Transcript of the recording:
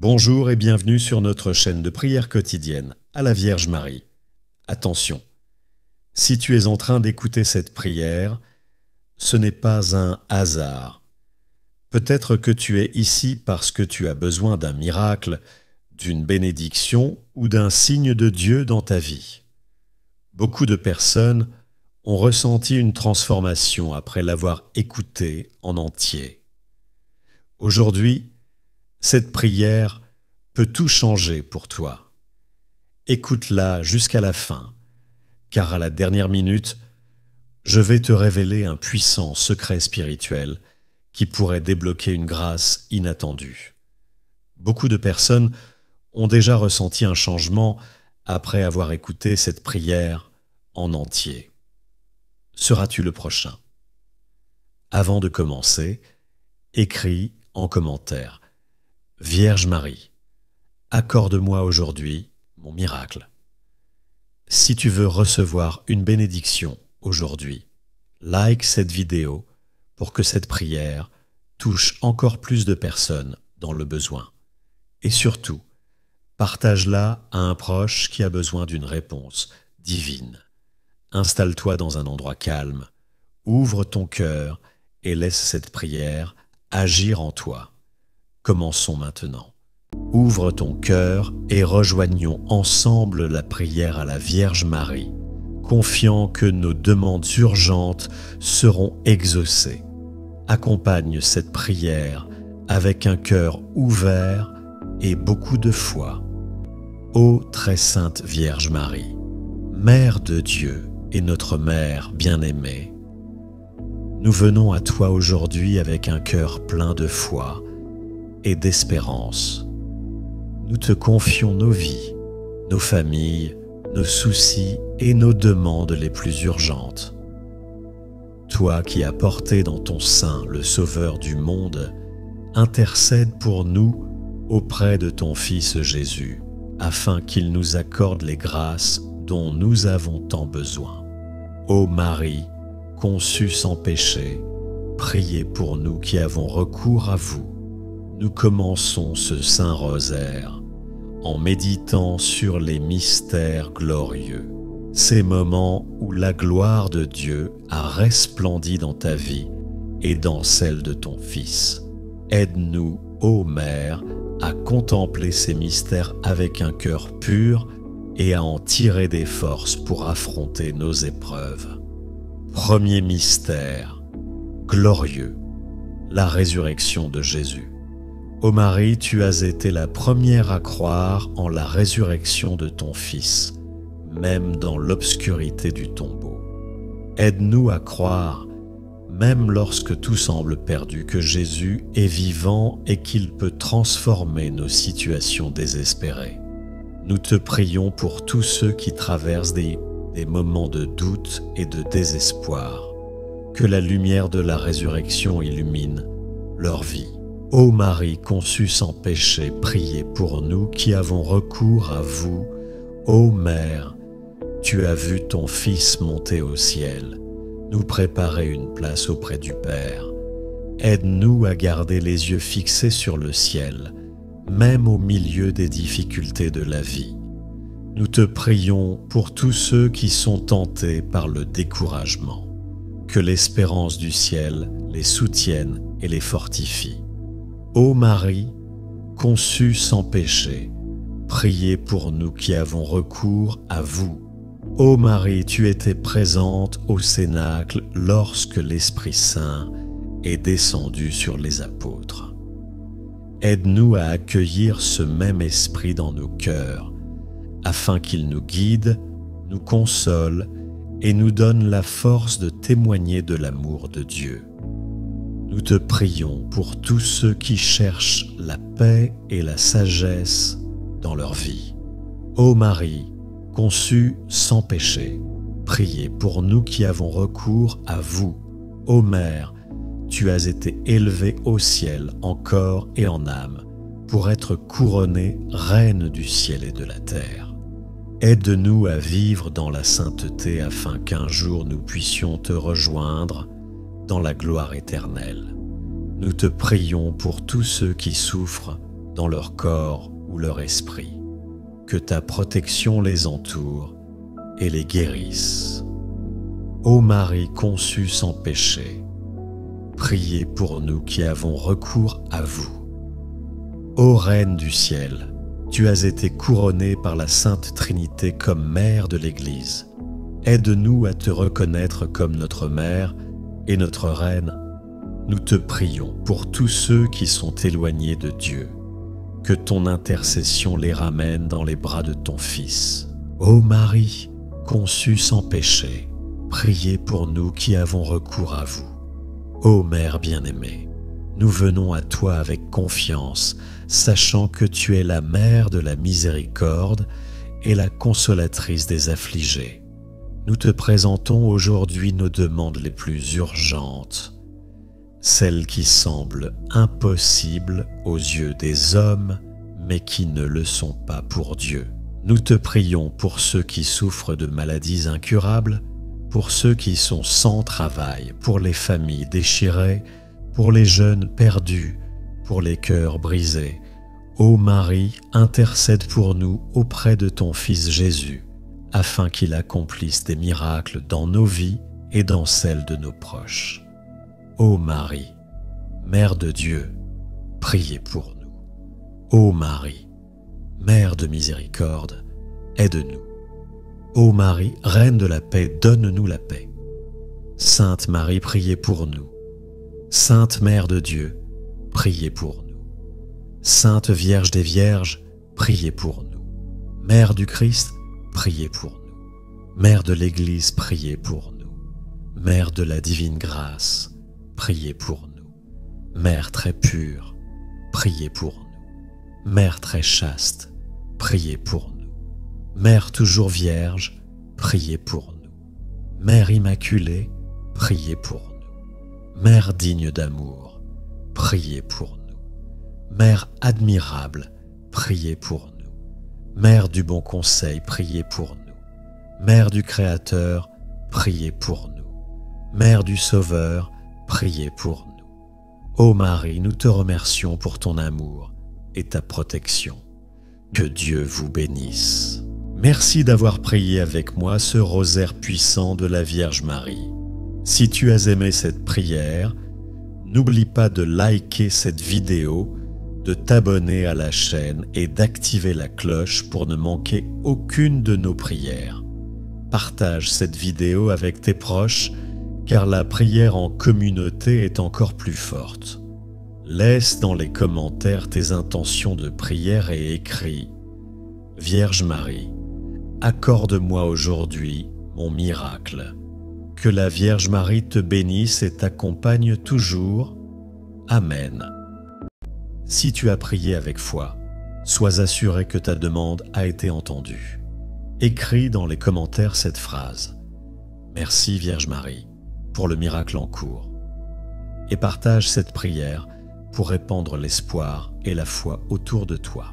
Bonjour et bienvenue sur notre chaîne de prière quotidienne à la Vierge Marie. Attention, si tu es en train d'écouter cette prière, ce n'est pas un hasard. Peut-être que tu es ici parce que tu as besoin d'un miracle, d'une bénédiction ou d'un signe de Dieu dans ta vie. Beaucoup de personnes ont ressenti une transformation après l'avoir écoutée en entier. Aujourd'hui, cette prière peut tout changer pour toi. Écoute-la jusqu'à la fin, car à la dernière minute, je vais te révéler un puissant secret spirituel qui pourrait débloquer une grâce inattendue. Beaucoup de personnes ont déjà ressenti un changement après avoir écouté cette prière en entier. Seras-tu le prochain? Avant de commencer, écris en commentaire: Vierge Marie, accorde-moi aujourd'hui mon miracle. Si tu veux recevoir une bénédiction aujourd'hui, like cette vidéo pour que cette prière touche encore plus de personnes dans le besoin. Et surtout, partage-la à un proche qui a besoin d'une réponse divine. Installe-toi dans un endroit calme, ouvre ton cœur et laisse cette prière agir en toi. Commençons maintenant. Ouvre ton cœur et rejoignons ensemble la prière à la Vierge Marie, confiant que nos demandes urgentes seront exaucées. Accompagne cette prière avec un cœur ouvert et beaucoup de foi. Ô très sainte Vierge Marie, Mère de Dieu et notre Mère bien-aimée, nous venons à toi aujourd'hui avec un cœur plein de foi et d'espérance. Nous te confions nos vies, nos familles, nos soucis et nos demandes les plus urgentes. Toi qui as porté dans ton sein le Sauveur du monde, intercède pour nous auprès de ton Fils Jésus, afin qu'il nous accorde les grâces dont nous avons tant besoin. Ô Marie, conçue sans péché, priez pour nous qui avons recours à vous. Nous commençons ce Saint Rosaire en méditant sur les mystères glorieux, ces moments où la gloire de Dieu a resplendi dans ta vie et dans celle de ton Fils. Aide-nous, ô Mère, à contempler ces mystères avec un cœur pur et à en tirer des forces pour affronter nos épreuves. Premier mystère glorieux, la résurrection de Jésus. Ô Marie, tu as été la première à croire en la résurrection de ton Fils, même dans l'obscurité du tombeau. Aide-nous à croire, même lorsque tout semble perdu, que Jésus est vivant et qu'il peut transformer nos situations désespérées. Nous te prions pour tous ceux qui traversent des moments de doute et de désespoir. Que la lumière de la résurrection illumine leur vie. Ô Marie conçue sans péché, priez pour nous qui avons recours à vous. Ô Mère, tu as vu ton Fils monter au ciel, nous préparer une place auprès du Père. Aide-nous à garder les yeux fixés sur le ciel, même au milieu des difficultés de la vie. Nous te prions pour tous ceux qui sont tentés par le découragement. Que l'espérance du ciel les soutienne et les fortifie. Ô Marie, conçue sans péché, priez pour nous qui avons recours à vous. Ô Marie, tu étais présente au Cénacle lorsque l'Esprit Saint est descendu sur les apôtres. Aide-nous à accueillir ce même esprit dans nos cœurs, afin qu'il nous guide, nous console et nous donne la force de témoigner de l'amour de Dieu. Nous te prions pour tous ceux qui cherchent la paix et la sagesse dans leur vie. Ô Marie, conçue sans péché, priez pour nous qui avons recours à vous. Ô Mère, tu as été élevée au ciel en corps et en âme pour être couronnée reine du ciel et de la terre. Aide-nous à vivre dans la sainteté afin qu'un jour nous puissions te rejoindre dans la gloire éternelle. Nous te prions pour tous ceux qui souffrent dans leur corps ou leur esprit. Que ta protection les entoure et les guérisse. Ô Marie conçue sans péché, priez pour nous qui avons recours à vous. Ô Reine du ciel, tu as été couronnée par la Sainte Trinité comme Mère de l'Église. Aide-nous à te reconnaître comme notre Mère et notre Reine. Nous te prions pour tous ceux qui sont éloignés de Dieu. Que ton intercession les ramène dans les bras de ton Fils. Ô Marie, conçue sans péché, priez pour nous qui avons recours à vous. Ô Mère bien-aimée, nous venons à toi avec confiance, sachant que tu es la Mère de la miséricorde et la consolatrice des affligés. Nous te présentons aujourd'hui nos demandes les plus urgentes, celles qui semblent impossibles aux yeux des hommes, mais qui ne le sont pas pour Dieu. Nous te prions pour ceux qui souffrent de maladies incurables, pour ceux qui sont sans travail, pour les familles déchirées, pour les jeunes perdus, pour les cœurs brisés. Ô Marie, intercède pour nous auprès de ton Fils Jésus, afin qu'il accomplisse des miracles dans nos vies et dans celles de nos proches. Ô Marie, Mère de Dieu, priez pour nous. Ô Marie, Mère de miséricorde, aide-nous. Ô Marie, Reine de la paix, donne-nous la paix. Sainte Marie, priez pour nous. Sainte Mère de Dieu, priez pour nous. Sainte Vierge des Vierges, priez pour nous. Mère du Christ, priez pour nous. Mère de l'Église, priez pour nous. Mère de la divine grâce, priez pour nous. Mère très pure, priez pour nous. Mère très chaste, priez pour nous. Mère toujours vierge, priez pour nous. Mère immaculée, priez pour nous. Mère digne d'amour, priez pour nous. Mère admirable, priez pour nous. Mère du bon conseil, priez pour nous. Mère du Créateur, priez pour nous. Mère du Sauveur, priez pour nous. Ô Marie, nous te remercions pour ton amour et ta protection. Que Dieu vous bénisse. Merci d'avoir prié avec moi ce rosaire puissant de la Vierge Marie. Si tu as aimé cette prière, n'oublie pas de liker cette vidéo, de t'abonner à la chaîne et d'activer la cloche pour ne manquer aucune de nos prières. Partage cette vidéo avec tes proches, car la prière en communauté est encore plus forte. Laisse dans les commentaires tes intentions de prière et écris « Vierge Marie, accorde-moi aujourd'hui mon miracle. Que la Vierge Marie te bénisse et t'accompagne toujours. Amen. » Si tu as prié avec foi, sois assuré que ta demande a été entendue. Écris dans les commentaires cette phrase « Merci Vierge Marie pour le miracle en cours » et partage cette prière pour répandre l'espoir et la foi autour de toi.